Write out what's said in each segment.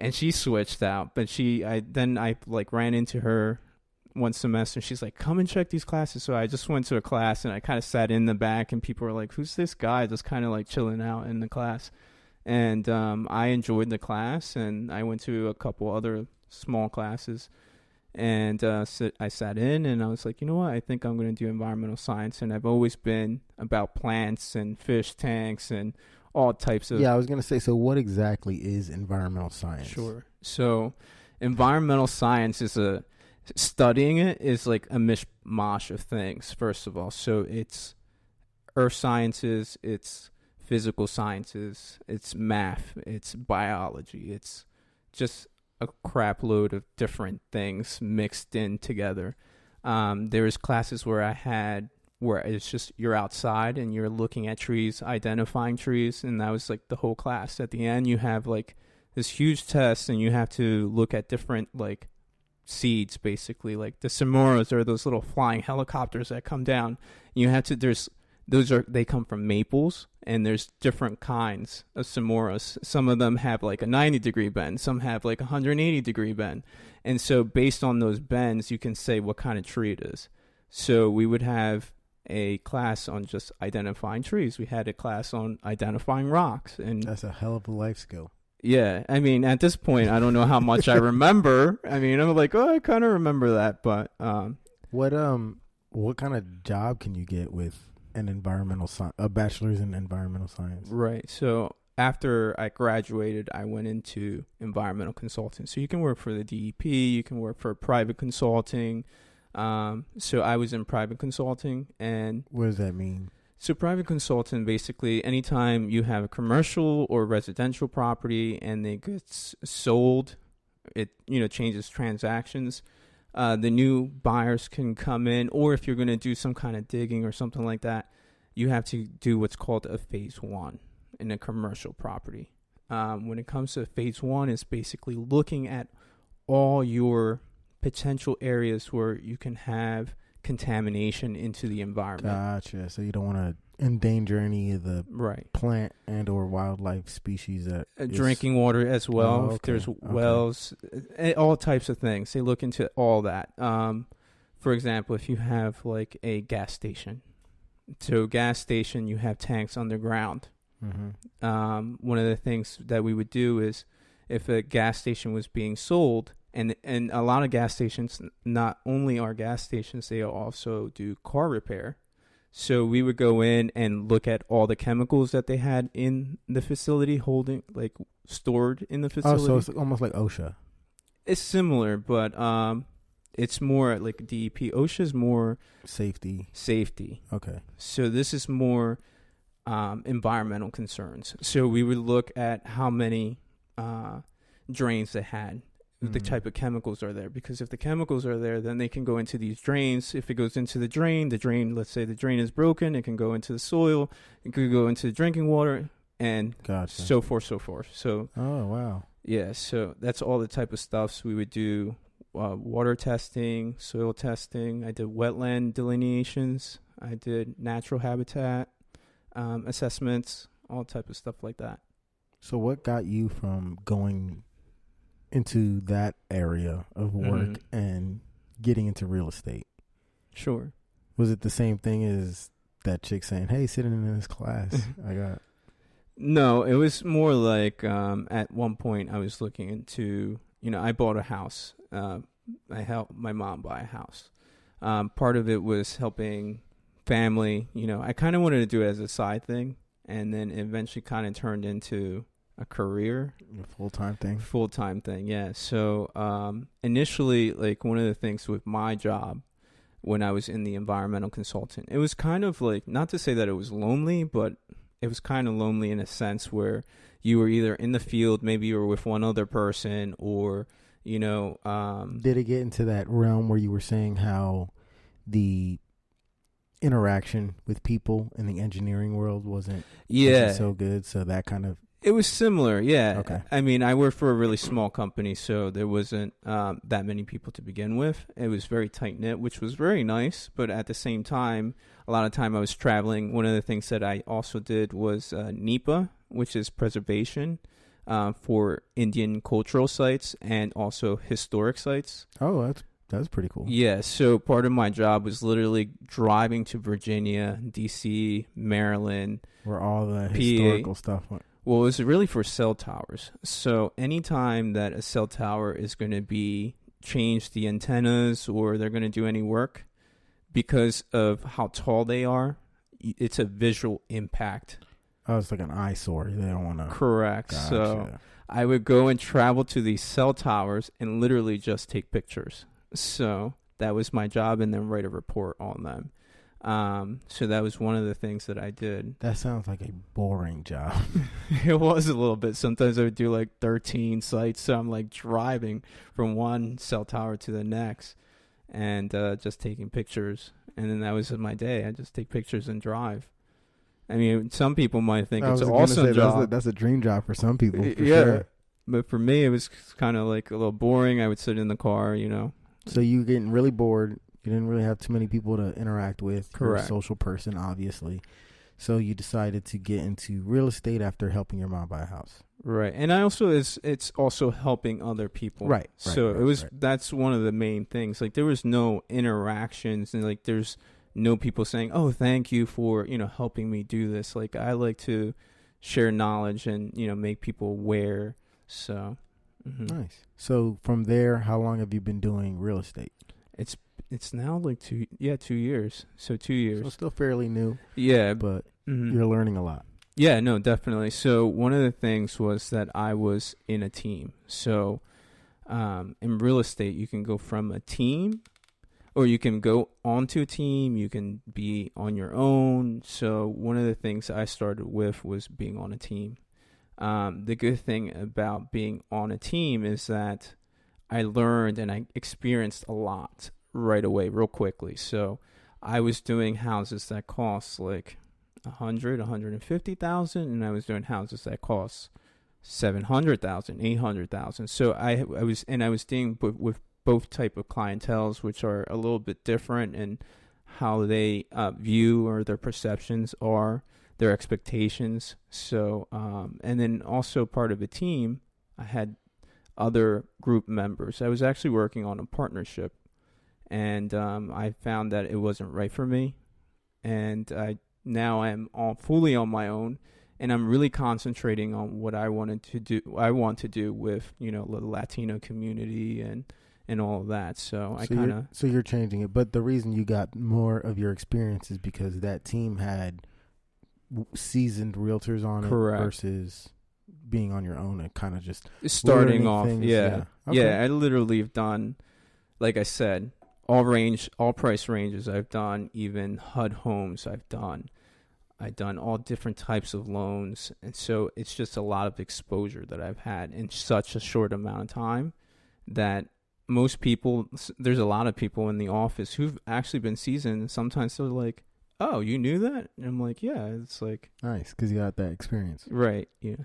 and she switched out. But I like ran into her one semester. She's like, come and check these classes. So I just went to a class and I kind of sat in the back, and people were like, who's this guy just kind of like chilling out in the class? And I enjoyed the class, and I went to a couple other small classes, and I sat in, and I was like, you know what, I think I'm going to do environmental science. And I've always been about plants and fish tanks and all types of... Yeah, I was going to say, so what exactly is environmental science? Sure. So environmental science is studying it is like a mishmash of things, first of all. So it's earth sciences, it's physical sciences, it's math, it's biology, it's just a crap load of different things mixed in together. There was classes where it's just you're outside and you're looking at trees, identifying trees, and that was like the whole class. At the end, you have like this huge test, and you have to look at different like seeds, basically. Like the samoras are those little flying helicopters that come down. You have to they come from maples, and there's different kinds of samoras. Some of them have like a 90-degree bend, some have like a 180-degree bend. And so based on those bends, you can say what kind of tree it is. So we would have a class on just identifying trees. We had a class on identifying rocks. And that's a hell of a life skill. Yeah, I mean, at this point, I don't know how much I remember. I mean, I'm like, I kind of remember that, but what kind of job can you get with a bachelor's in environmental science? Right. So after I graduated, I went into environmental consulting. So you can work for the DEP, you can work for private consulting. So I was in private consulting, and what does that mean? So private consultant, basically, anytime you have a commercial or residential property and it gets sold, it changes transactions. The new buyers can come in, or if you're going to do some kind of digging or something like that, you have to do what's called a phase one in a commercial property. When it comes to phase one, it's basically looking at all your potential areas where you can have contamination into the environment. Gotcha. So you don't want to endanger any of the plant and or wildlife species that drinking water as well. Oh, okay. If there's wells, all types of things. They look into all that. For example, if you have like a gas station, so gas station, you have tanks underground. Mm-hmm. One of the things that we would do is if a gas station was being sold, and a lot of gas stations, not only are gas stations, they also do car repair. So we would go in and look at all the chemicals that they had in the facility, stored in the facility. Oh, so it's almost like OSHA. It's similar, but it's more like DEP. OSHA is more safety. Okay. So this is more environmental concerns. So we would look at how many drains they had, the type of chemicals are there, because if the chemicals are there, then they can go into these drains. If it goes into the drain, let's say the drain is broken, it can go into the soil, it could go into the drinking water, and so forth. So, oh wow, yeah. So that's all the type of stuffs we would do: water testing, soil testing. I did wetland delineations. I did natural habitat assessments, all type of stuff like that. So, what got you from going into that area of work and getting into real estate? Sure. Was it the same thing as that chick saying, "Hey, sitting in this class No, it was more like at one point I was looking into, I bought a house. I helped my mom buy a house. Part of it was helping family. I kind of wanted to do it as a side thing, and then eventually kind of turned into a career. A full-time thing, yeah. So initially, like, one of the things with my job when I was in the environmental consultant, it was kind of like, not to say that it was lonely, but it was kind of lonely in a sense where you were either in the field, maybe you were with one other person, or did it get into that realm where you were saying how the interaction with people in the engineering world wasn't so good, so that kind of... It was similar, yeah. Okay. I mean, I worked for a really small company, so there wasn't that many people to begin with. It was very tight-knit, which was very nice, but at the same time, a lot of time I was traveling. One of the things that I also did was NEPA, which is preservation. for Indian cultural sites and also historic sites. Oh, that's pretty cool. Yeah, so part of my job was literally driving to Virginia, D.C., Maryland, where all the PA. historical stuff went. Well, it was really for cell towers. So anytime that a cell tower is going to be change the antennas or they're going to do any work, because of how tall they are, it's a visual impact. Oh, it's like an eyesore. They don't want to. Correct. Gotcha. So I would go and travel to these cell towers and literally just take pictures. So that was my job, and then write a report on them. So that was one of the things that I did. That sounds like a boring job. It was a little bit. Sometimes I would do like 13 sites. So I'm like driving from one cell tower to the next and just taking pictures. And then that was my day. I just take pictures and drive. I mean, some people might think it's an awesome job. That's a dream job for some people. For yeah. Sure. But for me, it was kind of like a little boring. I would sit in the car, you know. So you getting really bored. You didn't really have too many people to interact with. Correct. You're a social person, obviously. So you decided to get into real estate after helping your mom buy a house. Right. And I also, it's also helping other people. Right. So that's one of the main things. Like there was no interactions and like there's no people saying, oh, thank you for, you know, helping me do this. Like I like to share knowledge and, you know, make people aware. So. Mm-hmm. Nice. So from there, how long have you been doing real estate? It's now like 2 years. So 2 years. So still fairly new. Yeah. But you're learning a lot. Yeah, no, definitely. So one of the things was that I was in a team. So in real estate, you can go from a team or you can go onto a team. You can be on your own. So one of the things I started with was being on a team. The good thing about being on a team is that I learned and I experienced a lot right away, real quickly. So I was doing houses that cost like $150,000, and I was doing houses that cost $700,000, $800,000. So I was dealing with both type of clienteles, which are a little bit different in how they view or their perceptions are, their expectations. So and then also part of a team, I had other group members. I was actually working on a partnership, and I found that it wasn't right for me, and now I'm fully on my own, and I'm really concentrating on what I want to do with, you know, the Latino community and all of that. So you're changing it, but the reason you got more of your experience is because that team had seasoned realtors on Correct. It versus being on your own and kind of just starting off. Things. Yeah. Okay. Yeah. I literally have done, like I said, all price ranges. I've done even HUD homes. I've done all different types of loans. And so it's just a lot of exposure that I've had in such a short amount of time that most people, there's a lot of people in the office who've actually been seasoned. And sometimes they're like, oh, you knew that? And I'm like, yeah, it's like. Nice, because you got that experience. Right, yeah.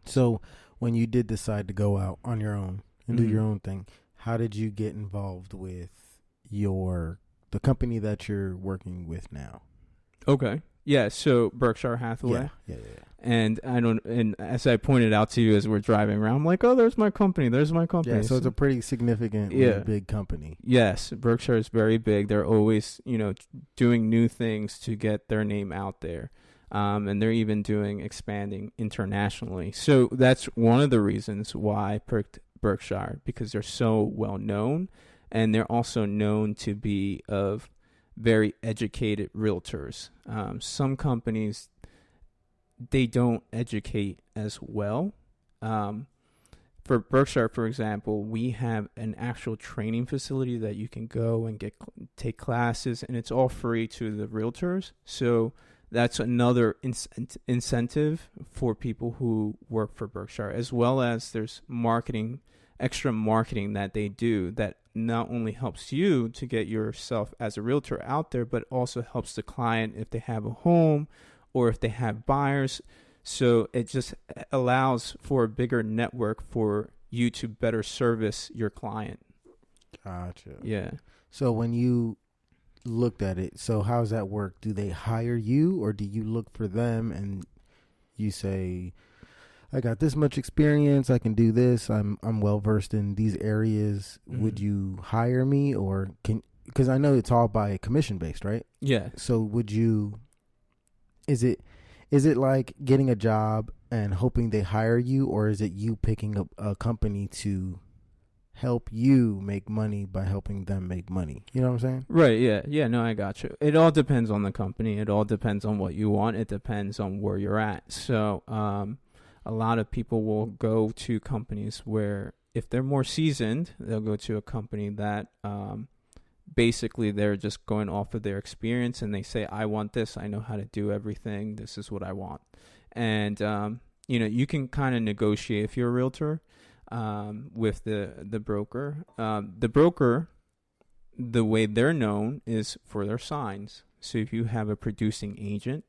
So when you did decide to go out on your own and do your own thing, how did you get involved with the company that you're working with now? Okay. Yeah, so Berkshire Hathaway. Yeah. And as I pointed out to you as we're driving around, I'm like, oh, there's my company. Yeah, so it's a pretty significant, big company. Yes, Berkshire is very big. They're always, you know, doing new things to get their name out there. And they're even expanding internationally. So that's one of the reasons why I picked Berkshire, because they're so well known, and they're also known to be of very educated realtors. Some companies, they don't educate as well. For Berkshire, for example, we have an actual training facility that you can go and take classes, and it's all free to the realtors. So that's another incentive for people who work for Berkshire, as well as there's extra marketing that they do that not only helps you to get yourself as a realtor out there, but also helps the client if they have a home or if they have buyers. So it just allows for a bigger network for you to better service your client. Gotcha. Yeah. So when you looked at it, so how does that work? Do they hire you, or do you look for them and you say, I got this much experience. I can do this. I'm well versed in these areas. Would you hire me, or because I know it's all by commission based, right? Yeah. So would you? Is it like getting a job and hoping they hire you, or is it you picking up a company to help you make money by helping them make money? You know what I'm saying? Right, yeah, no, I got you. It all depends on the company. It all depends on what you want. It depends on where you're at. So a lot of people will go to companies where, if they're more seasoned, they'll go to a company that basically they're just going off of their experience, and they say, I want this. I know how to do everything. This is what I want. And, you can kind of negotiate if you're a realtor with the broker. The broker, the way they're known is for their signs. So if you have a producing agent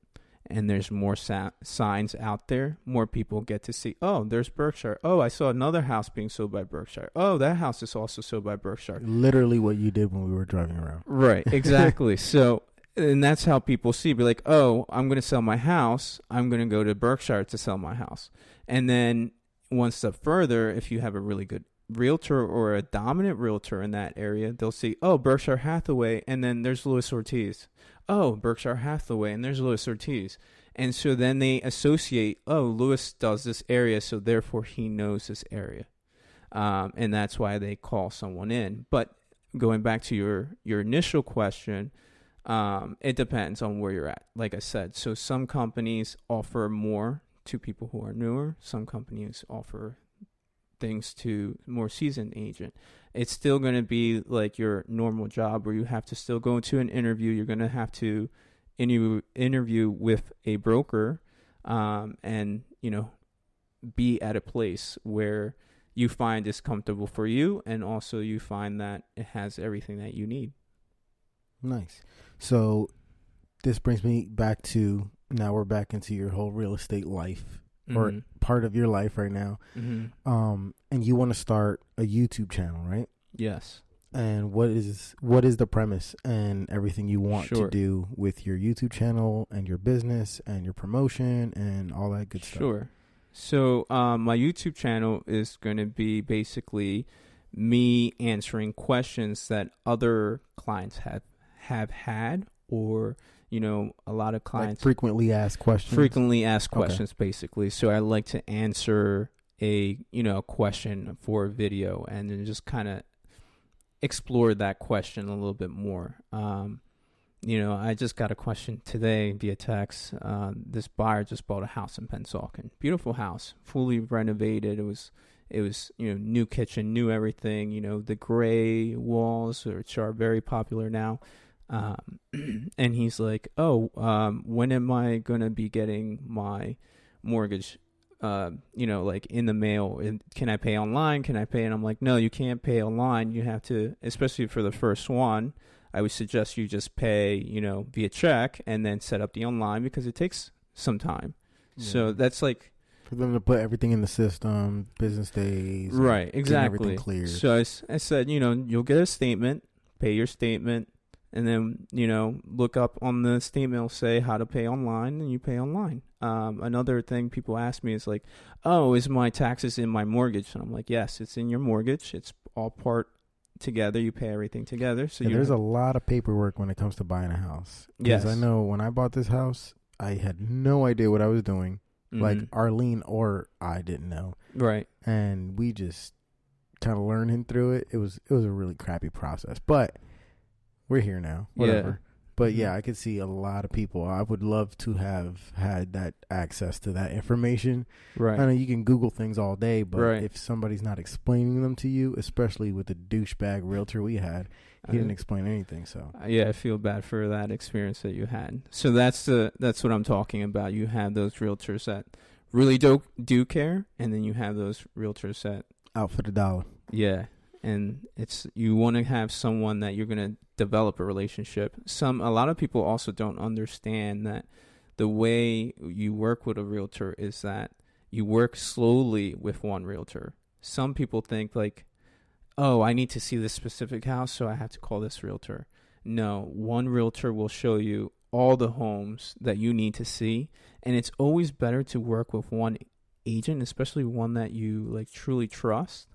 and there's more signs out there, more people get to see, oh, there's Berkshire. Oh, I saw another house being sold by Berkshire. Oh, that house is also sold by Berkshire. Literally what you did when we were driving around. Right, exactly. So, and that's how people see, be like, oh, I'm going to sell my house. I'm going to go to Berkshire to sell my house. And then one step further, if you have a really good realtor or a dominant realtor in that area, they'll see, oh, Berkshire Hathaway, and then there's Luis.Ortiz. Oh, Berkshire Hathaway, and there's Luis.Ortiz. And so then they associate, oh, Luis does this area, so therefore he knows this area. And that's why they call someone in. But going back to your initial question, it depends on where you're at, like I said. So some companies offer more to people who are newer. Some companies offer things to more seasoned agent. It's still going to be like your normal job where you have to still go into an interview. You're going to have to interview with a broker and, be at a place where you find it's comfortable for you, and also you find that it has everything that you need. Nice. So this brings me back to, now we're back into your whole real estate life, or part of your life right now. And you want to start a YouTube channel, right? Yes. And what is the premise and everything you want to do with your YouTube channel and your business and your promotion and all that good stuff? Sure. So my YouTube channel is going to be basically me answering questions that other clients have had, or a lot of clients, like frequently asked questions, basically. So I like to answer a question for a video, and then just kind of explore that question a little bit more. I just got a question today via text. This buyer just bought a house in Pennsauken. Beautiful house, fully renovated. It was new kitchen, new everything. The gray walls, which are very popular now. And he's like, when am I going to be getting my mortgage, like in the mail? Can I pay online? Can I pay? And I'm like, no, you can't pay online. You have to, especially for the first one, I would suggest you just pay, via check, and then set up the online, because it takes some time. Yeah. So that's like, for them to put everything in the system, business days. Right, exactly. Everything cleared. So I said, you'll get a statement, pay your statement, and then, look up on the statement, it'll say how to pay online, and you pay online. Another thing people ask me is like, oh, is my taxes in my mortgage? And I'm like, yes, it's in your mortgage. It's all part together. You pay everything together. So there's a lot of paperwork when it comes to buying a house. Yes. I know when I bought this house, I had no idea what I was doing. Like Arlene or I didn't know. Right. And we just kind of learning through it. It was a really crappy process, but we're here now. Whatever. Yeah. But yeah, I could see a lot of people. I would love to have had that access to that information. Right. I know you can Google things all day, but if somebody's not explaining them to you, especially with the douchebag realtor we had, he didn't explain anything. So yeah, I feel bad for that experience that you had. So that's what I'm talking about. You have those realtors that really do care, and then you have those realtors that out for the dollar. Yeah. And you want to have someone that you're going to develop a relationship. A lot of people also don't understand that the way you work with a realtor is that you work slowly with one realtor. Some people think like, oh, I need to see this specific house, so I have to call this realtor. No, one realtor will show you all the homes that you need to see, and it's always better to work with one agent, especially one that you like truly trust,